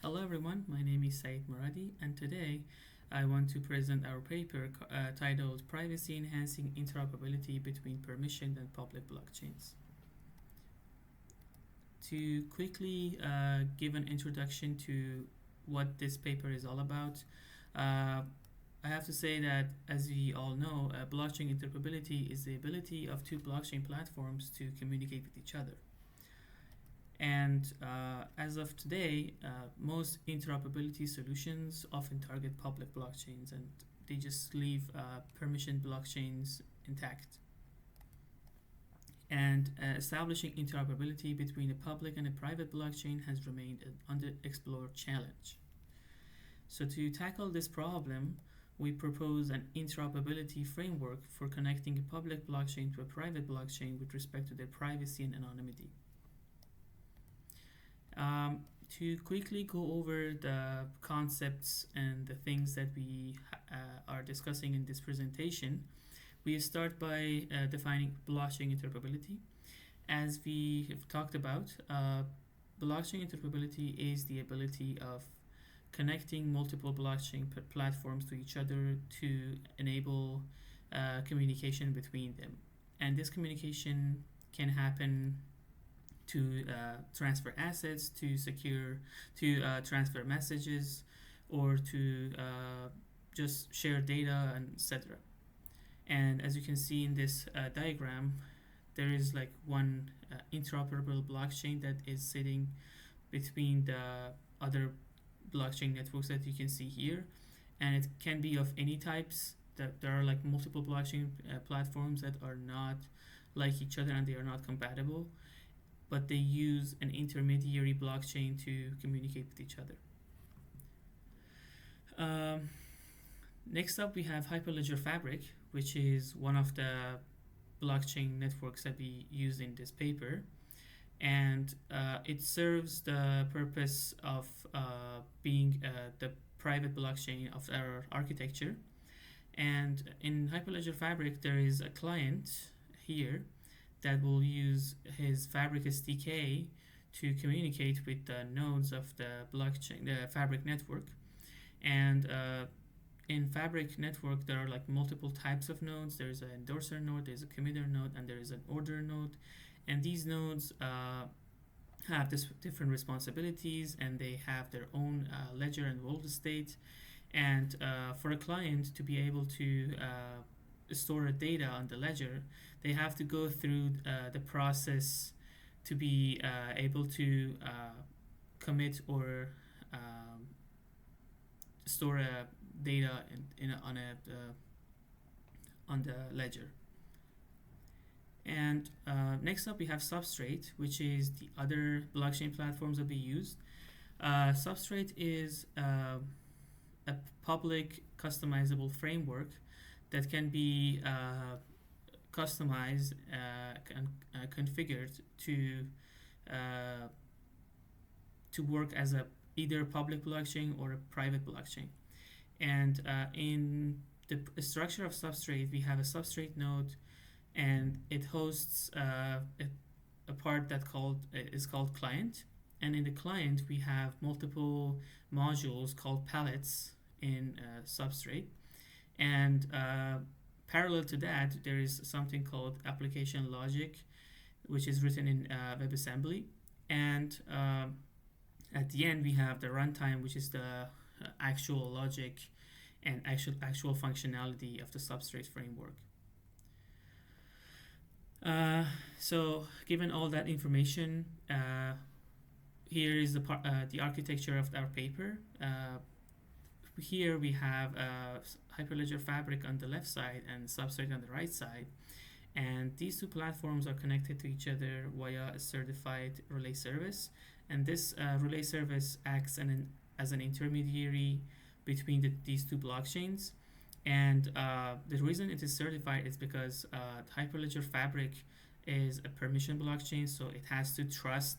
Hello everyone, my name is Saeed Moradi, and today I want to present our paper titled Privacy Enhancing Interoperability Between Permissioned and Public Blockchains. To quickly give an introduction to what this paper is all about, I have to say that, as we all know, blockchain interoperability is the ability of two blockchain platforms to communicate with each other. And as of today, most interoperability solutions often target public blockchains and they just leave permissioned blockchains intact. And establishing interoperability between a public and a private blockchain has remained an underexplored challenge. So, to tackle this problem, we propose an interoperability framework for connecting a public blockchain to a private blockchain with respect to their privacy and anonymity. To quickly go over the concepts and the things that we are discussing in this presentation, we start by defining blockchain interoperability. As we have talked about, blockchain interoperability is the ability of connecting multiple blockchain platforms to each other to enable communication between them. And this communication can happen to transfer assets, to transfer messages, or to just share data, and etc. And as you can see in this diagram, there is like one interoperable blockchain that is sitting between the other blockchain networks that you can see here, and it can be of any types. That there are like multiple blockchain platforms that are not like each other and they are not compatible, but they use an intermediary blockchain to communicate with each other. Next up, we have Hyperledger Fabric, which is one of the blockchain networks that we use in this paper, and it serves the purpose of being the private blockchain of our architecture. And in Hyperledger Fabric, there is a client here that will use his Fabric SDK to communicate with the nodes of the blockchain, the Fabric network. And in Fabric network, there are like multiple types of nodes. There's an endorser node, there's a committer node, and there is an order node. And these nodes have different responsibilities, and they have their own ledger and world state. And for a client to be able to store data on the ledger, they have to go through the process to be able to commit or store data on the ledger. And next up, we have Substrate, which is the other blockchain platforms that we use. Substrate is a public customizable framework that can be customized and configured to work as a either public blockchain or a private blockchain. And in the structure of Substrate, we have a Substrate node, and it hosts a part that is called client. And in the client, we have multiple modules called palettes in Substrate. And parallel to that, there is something called application logic, which is written in WebAssembly. And at the end, we have the runtime, which is the actual logic and actual functionality of the Substrate framework. So, given all that information, here is the architecture of our paper. Here we have Hyperledger Fabric on the left side and Substrate on the right side, and these two platforms are connected to each other via a certified relay service, and this relay service acts as an intermediary between these two blockchains. And the reason it is certified is because Hyperledger Fabric is a permission blockchain, so it has to trust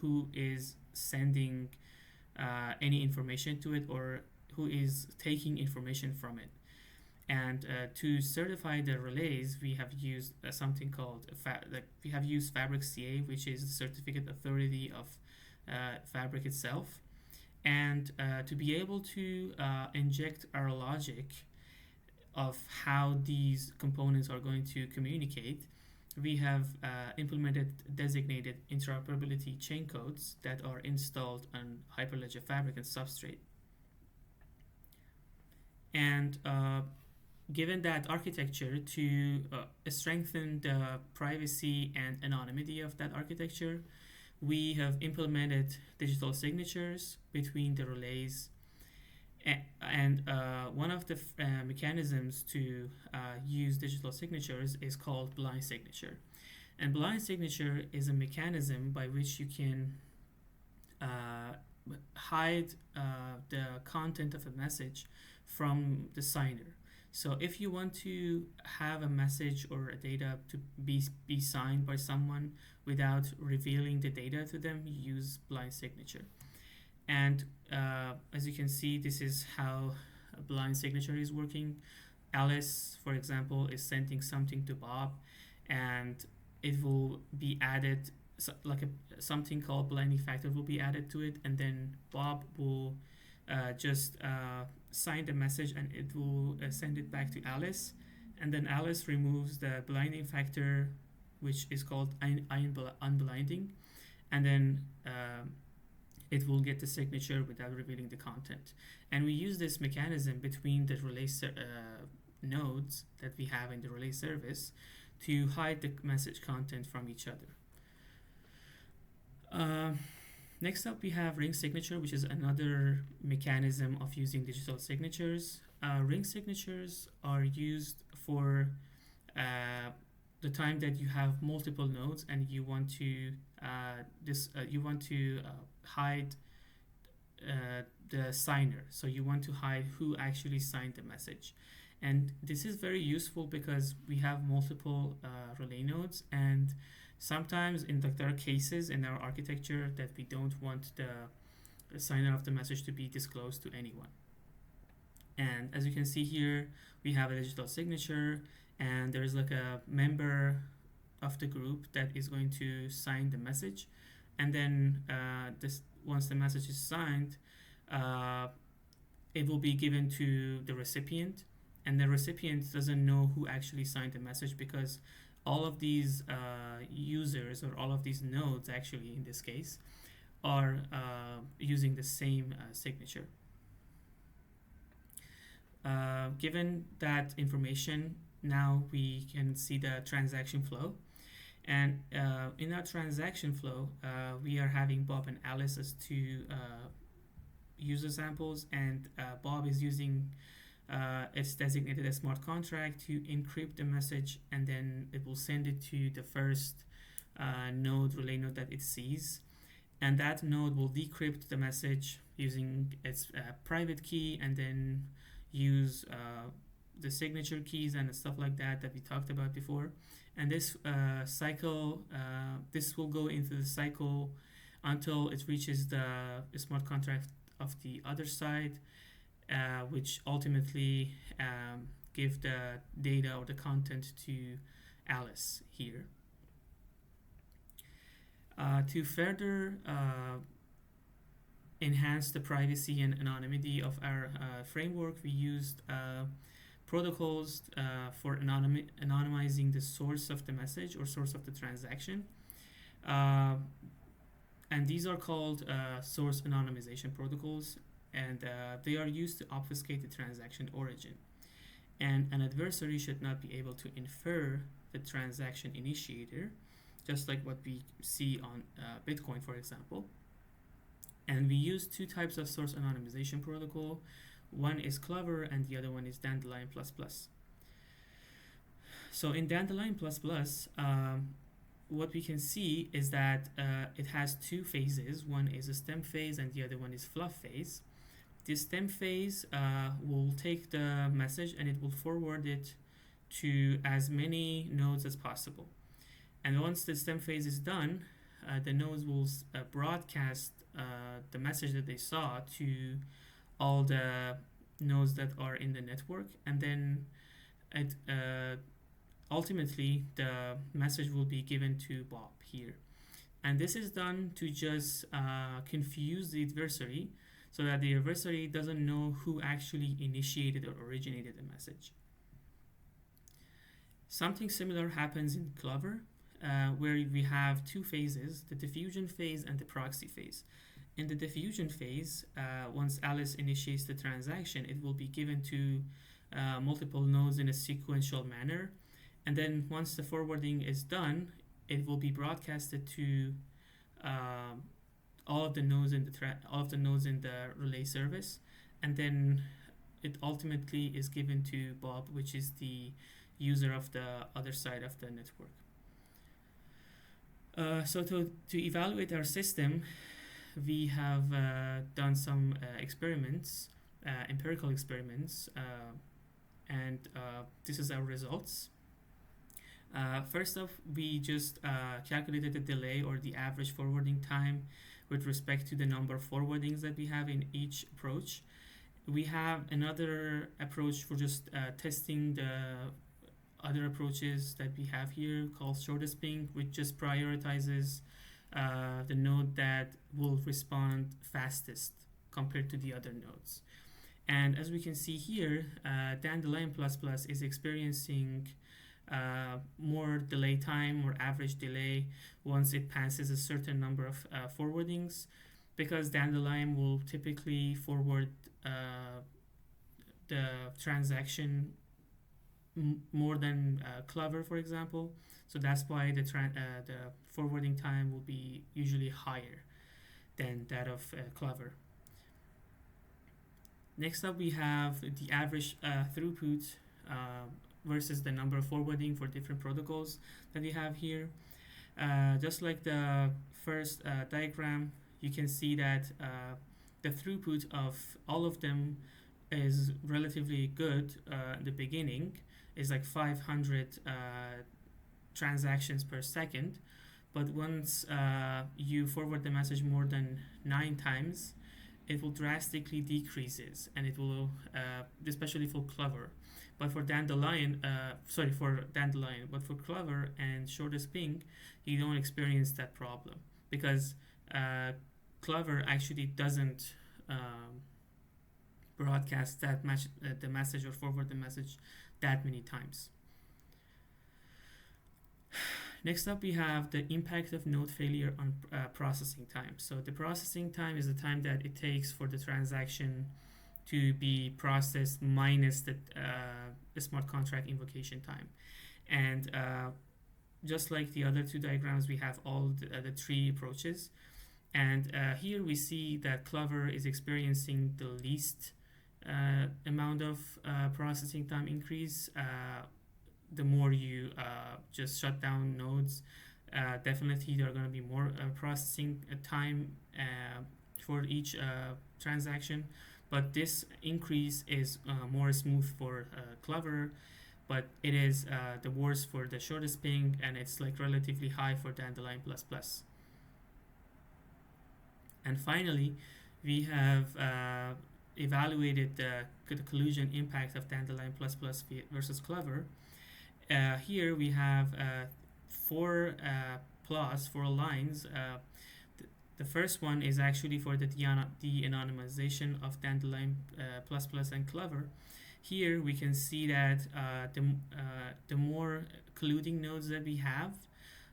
who is sending any information to it or who is taking information from it. And to certify the relays, we have used something called we have used Fabric CA, which is the certificate authority of Fabric itself. And to be able to inject our logic of how these components are going to communicate, we have implemented designated interoperability chain codes that are installed on Hyperledger Fabric and Substrate. And given that architecture, to strengthen the privacy and anonymity of that architecture, we have implemented digital signatures between the relays. And one of the mechanisms to use digital signatures is called blind signature. And blind signature is a mechanism by which you can hide the content of a message from the signer. So if you want to have a message or a data to be signed by someone without revealing the data to them, you use blind signature. And as you can see, this is how a blind signature is working. Alice, for example, is sending something to Bob, and it will be added, something called blinding factor will be added to it, and then Bob will just sign the message, and it will send it back to Alice, and then Alice removes the blinding factor, which is called unblinding, and then it will get the signature without revealing the content. And we use this mechanism between the relay nodes that we have in the relay service to hide the message content from each other. Next up, we have ring signature, which is another mechanism of using digital signatures. Ring signatures are used for the time that you have multiple nodes and you want to hide the signer. So you want to hide who actually signed the message. And this is very useful because we have multiple relay nodes, and sometimes there are cases in our architecture that we don't want the signer of the message to be disclosed to anyone. And as you can see here, we have a digital signature, and there's like a member of the group that is going to sign the message. And then once the message is signed, it will be given to the recipient, and the recipient doesn't know who actually signed the message because all of these users, or all of these nodes actually in this case, are using the same signature. Given that information, now we can see the transaction flow. And in our transaction flow, we are having Bob and Alice as two user samples, and Bob is using it's designated a smart contract to encrypt the message, and then it will send it to the first relay node that it sees, and that node will decrypt the message using its private key, and then use the signature keys and stuff like that we talked about before. And this cycle, this will go into the cycle until it reaches the smart contract of the other side, which ultimately give the data or the content to Alice here. To further enhance the privacy and anonymity of our framework, we used protocols for anonymizing the source of the message or source of the transaction. And these are called source anonymization protocols, and they are used to obfuscate the transaction origin. And an adversary should not be able to infer the transaction initiator, just like what we see on Bitcoin, for example. And we use two types of source anonymization protocol. One is Clover and the other one is Dandelion++. So in Dandelion++, what we can see is that it has two phases. One is a stem phase and the other one is fluff phase. This stem phase will take the message and it will forward it to as many nodes as possible. And once the stem phase is done, the nodes will broadcast the message that they saw to all the nodes that are in the network, and then ultimately the message will be given to Bob here. And this is done to just confuse the adversary so that the adversary doesn't know who actually initiated or originated the message. Something similar happens in Clover, where we have two phases, the diffusion phase and the proxy phase. In the diffusion phase, once Alice initiates the transaction, it will be given to multiple nodes in a sequential manner. And then once the forwarding is done, it will be broadcasted to all of the nodes in the relay service, and then it ultimately is given to Bob, which is the user of the other side of the network. So to evaluate our system, we have done some experiments, empirical experiments, and this is our results. First off, we just calculated the delay or the average forwarding time with respect to the number of forwardings that we have in each approach. We have another approach for just testing the other approaches that we have here called shortest ping, which just prioritizes the node that will respond fastest compared to the other nodes. And as we can see here, Dandelion++ is experiencing more delay time or average delay once it passes a certain number of forwardings, because Dandelion will typically forward the transaction more than Clover, for example. So that's why the forwarding time will be usually higher than that of Clover. Next up, we have the average throughput versus the number of forwarding for different protocols that we have here. Just like the first diagram, you can see that the throughput of all of them is relatively good in the beginning. It's like 500 transactions per second, but once you forward the message more than 9 times, it will drastically decreases, and it will especially for Clover. But for Dandelion, but for Clover and shortest ping, you don't experience that problem, because Clover actually doesn't broadcast the message or forward the message that many times. Next up, we have the impact of node failure on processing time. So the processing time is the time that it takes for the transaction to be processed minus the smart contract invocation time. And just like the other two diagrams, we have all the 3 approaches. And here we see that Clover is experiencing the least amount of processing time increase. The more you just shut down nodes, definitely there are going to be more processing time for each transaction. But this increase is more smooth for Clover, but it is the worst for the shortest ping, and it's like relatively high for Dandelion++. And finally, we have evaluated the collusion impact of Dandelion++ versus Clover. Here we have 4 plots, 4 lines. The first one is actually for the de-anonymization of Dandelion++ and Clover. Here we can see that the more colluding nodes that we have,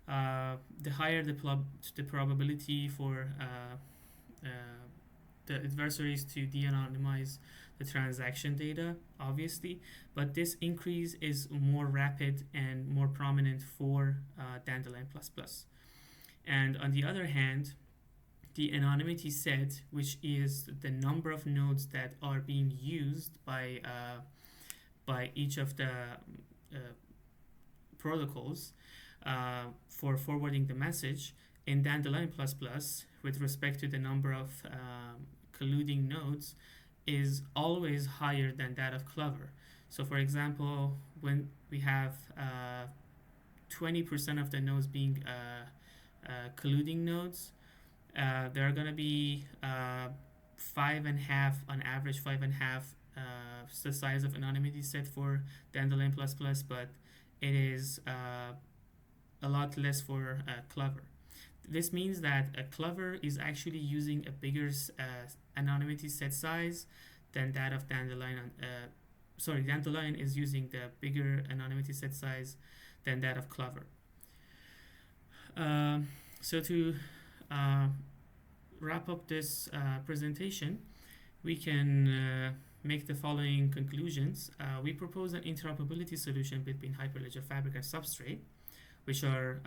the higher the probability for the adversaries to de-anonymize the transaction data, obviously, but this increase is more rapid and more prominent for Dandelion++. And on the other hand, the anonymity set, which is the number of nodes that are being used by each of the protocols for forwarding the message, in Dandelion++, with respect to the number of colluding nodes, is always higher than that of Clover. So for example, when we have 20% of the nodes being colluding nodes, there are going to be 5.5 on average, 5.5 the size of anonymity set for Dandelion++, but it is a lot less for Clover. This means that a Clover is actually using a bigger anonymity set size than that of Dandelion. Dandelion is using the bigger anonymity set size than that of Clover. So to uh, wrap up this presentation, we can make the following conclusions. We propose an interoperability solution between Hyperledger Fabric and Substrate, which are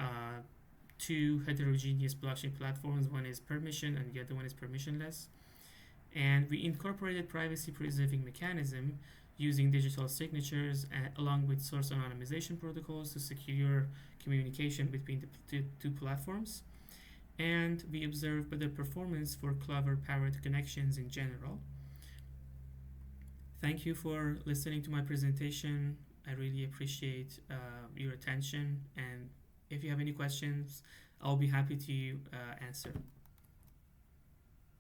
two heterogeneous blockchain platforms. One is permission and the other one is permissionless. And we incorporated privacy preserving mechanism using digital signatures along with source anonymization protocols to secure communication between the two platforms. And we observed better performance for Clover powered connections in general. Thank you for listening to my presentation. I really appreciate your attention, and if you have any questions, I'll be happy to answer.